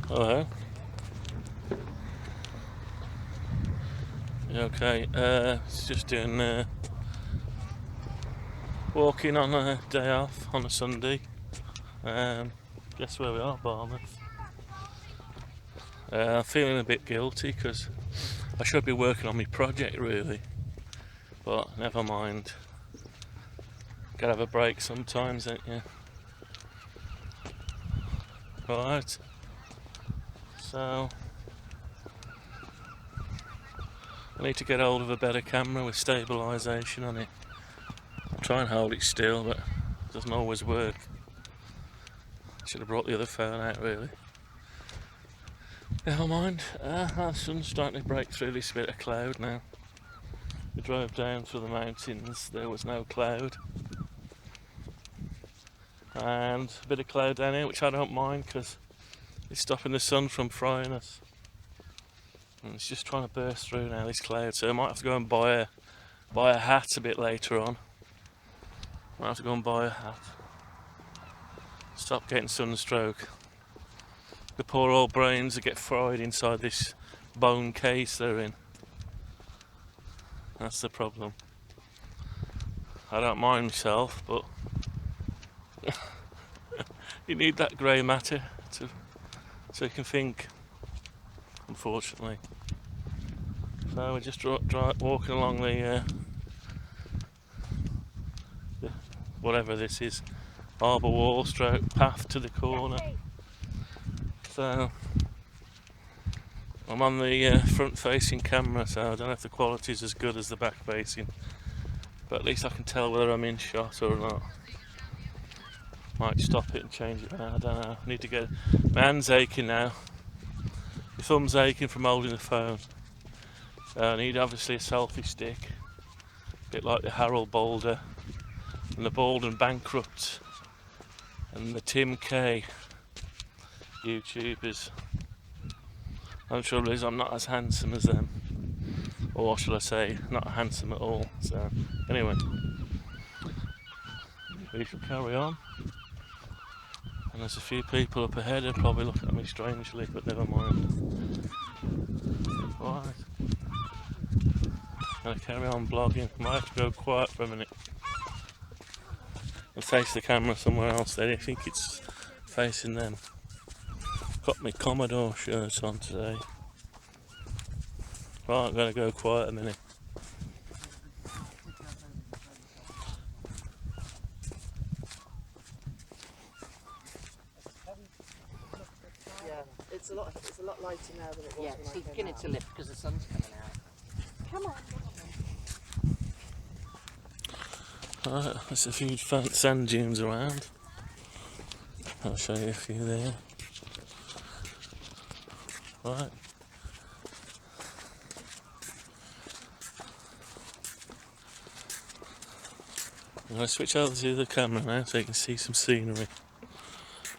Hello. You okay? It's just doing walking on a day off on a Sunday. Guess where we are, Barmouth. I'm feeling a bit guilty because I should be working on my project really, but never mind. Gotta have a break sometimes, don't you? Right. So I need to get hold of a better camera with stabilisation on it. I try and hold it still, but it doesn't always work. Should have brought the other phone out really. Never mind. The sun's starting to break through this bit of cloud now. We drove down through the mountains, there was no cloud. And a bit of cloud down here, which I don't mind because it's stopping the sun from frying us. And it's just trying to burst through now, this cloud. So I might have to go and buy a hat a bit later on. Might have to go and buy a hat. Stop getting sunstroke. The poor old brains that get fried inside this bone case they're in. That's the problem. I don't mind myself, but you need that grey matter so you can think, unfortunately. So we're just walking along the whatever this is, harbour wall stroke path to the corner. So I'm on the front facing camera, so I don't know if the quality is as good as the back facing, but at least I can tell whether I'm in shot or not. Might stop it and change it around, I don't know. I need to get, my hand's aching now, my thumb's aching from holding the phone, so I need obviously a selfie stick, a bit like the Harold Boulder and the Bald and Bankrupt and the Tim K YouTubers. The trouble is I'm not as handsome as them, or what shall I say, not handsome at all. So anyway, we shall carry on. And there's a few people up ahead who probably look at me strangely, but never mind. Right, gonna carry on blogging. Might have to go quiet for a minute and face the camera somewhere else. They think it's facing them. Got my Commodore shirt on today. Right, I'm gonna go quiet a minute. Yeah, it's a lot lighter now than it was. Yeah, when it's I came beginning out. to lift because the sun's coming out. Come on. Right, there's a few sand dunes around. I'll show you a few there. Right. I'm going to switch over to the camera now so you can see some scenery.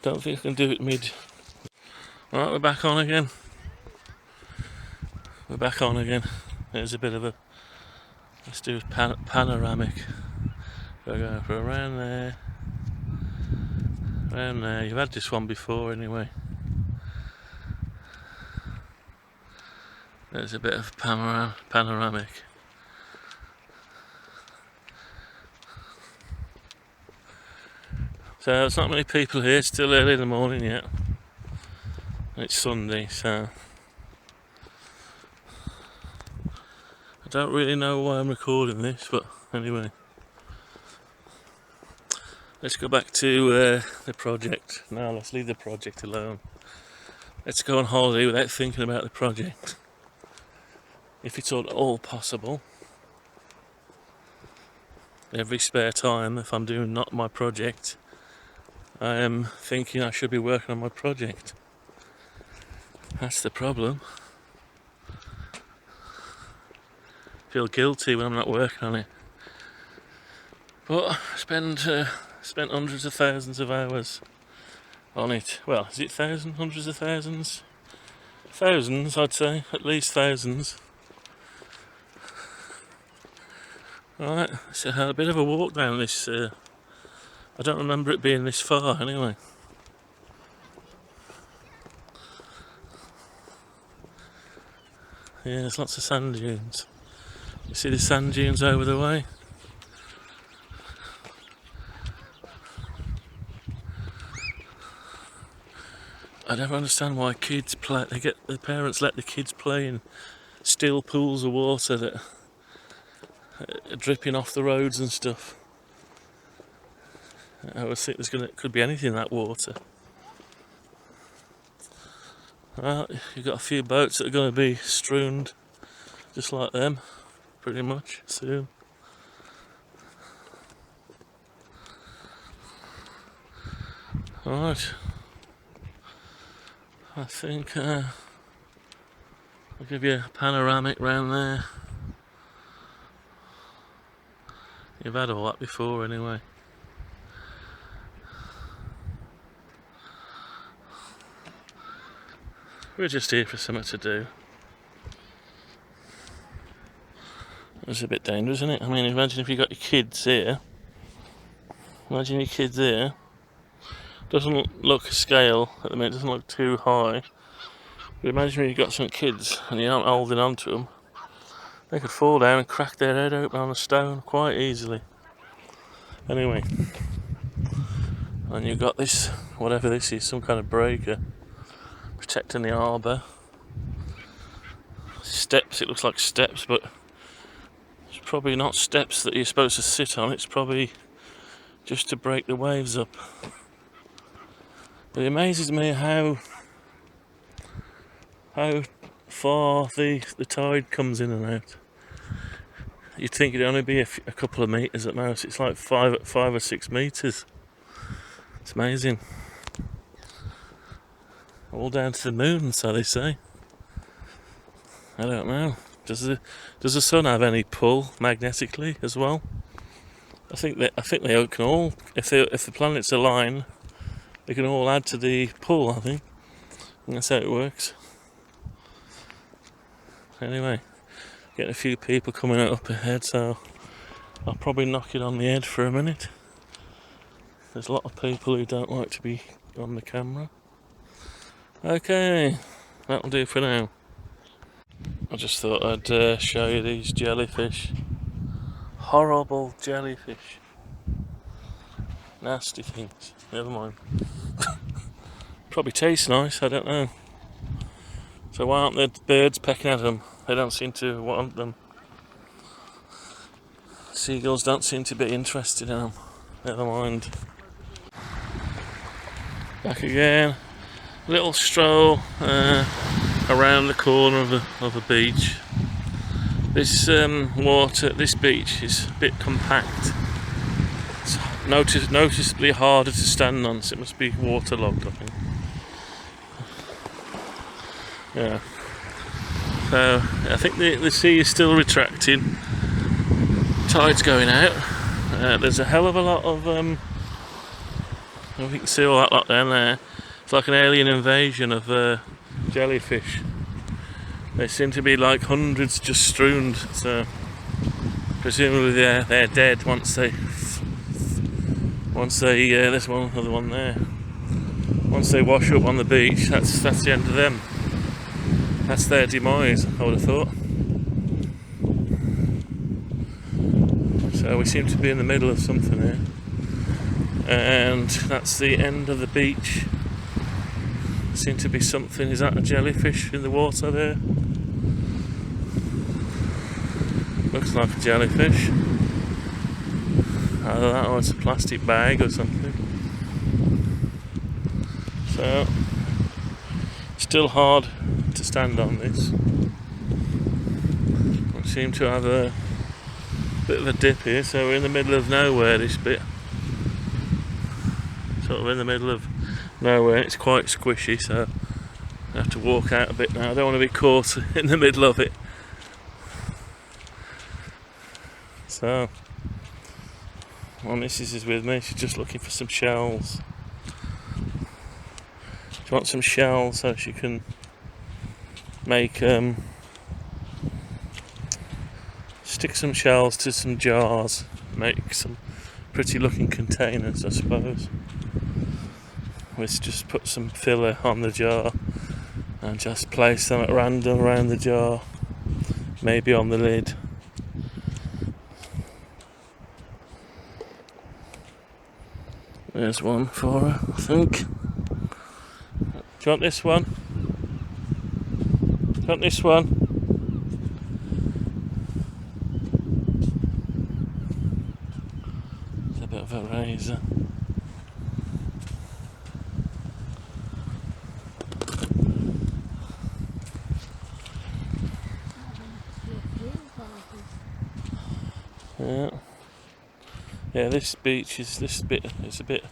Don't think I can do it mid. Right, we're back on again. We're back on again. There's a bit of a, let's do a panoramic. Go for around there. Around there. You've had this one before anyway. There's a bit of panoramic. So there's not many people here, still early in the morning yet. It's Sunday, so I don't really know why I'm recording this, but anyway. Let's go back to the project. Now let's leave the project alone. Let's go on holiday without thinking about the project. If it's at all possible. Every spare time, if I'm doing not my project, I am thinking I should be working on my project. That's the problem. Feel guilty when I'm not working on it. But I spent hundreds of thousands of hours on it. Well, is it thousands, hundreds of thousands? Thousands, I'd say, at least thousands. Right, so I had a bit of a walk down this, I don't remember it being this far anyway. Yeah, there's lots of sand dunes. You see the sand dunes over the way? I don't understand why kids play. The parents let the kids play in still pools of water that are dripping off the roads and stuff. I always think could be anything in that water. Well, you've got a few boats that are going to be strewn just like them, pretty much soon. Alright, I think I'll give you a panoramic round there. You've had all that before anyway. We're just here for something to do. It's a bit dangerous, isn't it? I mean, imagine if you got your kids here. Imagine your kids here. Doesn't look scale at the minute, doesn't look too high. But imagine when you've got some kids and you're not holding on to them. They could fall down and crack their head open on a stone quite easily. Anyway. And you've got this, whatever this is, some kind of breaker protecting the harbour. Steps, it looks like steps, but it's probably not steps that you're supposed to sit on, it's probably just to break the waves up. But it amazes me how far the tide comes in and out. You'd think it'd only be a couple of metres at most. It's like 5 or 6 metres. It's amazing. All down to the moon, so they say. I don't know. Does the sun have any pull magnetically as well? I think they can all, if the planets align, they can all add to the pull. I think that's how it works. Anyway, getting a few people coming up ahead, so I'll probably knock it on the head for a minute. There's a lot of people who don't like to be on the camera. Okay, that'll do for now. I just thought I'd show you these jellyfish. Horrible jellyfish. Nasty things. Never mind. Probably taste nice, I don't know. So why aren't the birds pecking at them? They don't seem to want them. Seagulls don't seem to be interested in them. Never mind. Back again. Little stroll around the corner of a beach. This this beach is a bit compact. It's noticeably harder to stand on, so it must be waterlogged, I think. Yeah. So I think the sea is still retracting. Tide's going out. There's a hell of a lot of you can see all that lot down there. It's like an alien invasion of jellyfish. They seem to be like hundreds just strewn, so presumably they're dead once they there's another one there. Once they wash up on the beach, that's the end of them. That's their demise, I would have thought. So we seem to be in the middle of something here. And that's the end of the beach. Seem to be something. Is that a jellyfish in the water there? Looks like a jellyfish. Either that or it's a plastic bag or something. So, still hard to stand on this. We seem to have a bit of a dip here, so we're in the middle of nowhere, this bit. Sort of in the middle of nowhere, it's quite squishy, so I have to walk out a bit now. I don't want to be caught in the middle of it. So, my missus is with me, she's just looking for some shells. She wants some shells so she can make stick some shells to some jars, make some pretty looking containers, I suppose. Let's just put some filler on the jar and just place them at random around the jar. maybe on the lid. There's one for her, I think. Do you want this one? Do you want this one? It's a bit of a razor. Yeah. Yeah, this beach is it's a bit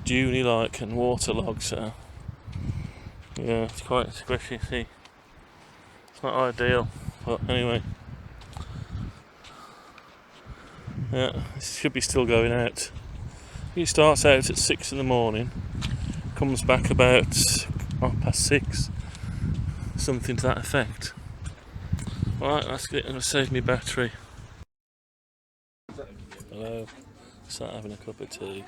duney like and waterlogged, so yeah, it's quite squishy. See, it's not ideal, but anyway, yeah, this should be still going out. He starts out at 6 in the morning, comes back about 6:30, something to that effect. Right, that's it. Gonna save me battery. Hello, sat having a cup of tea.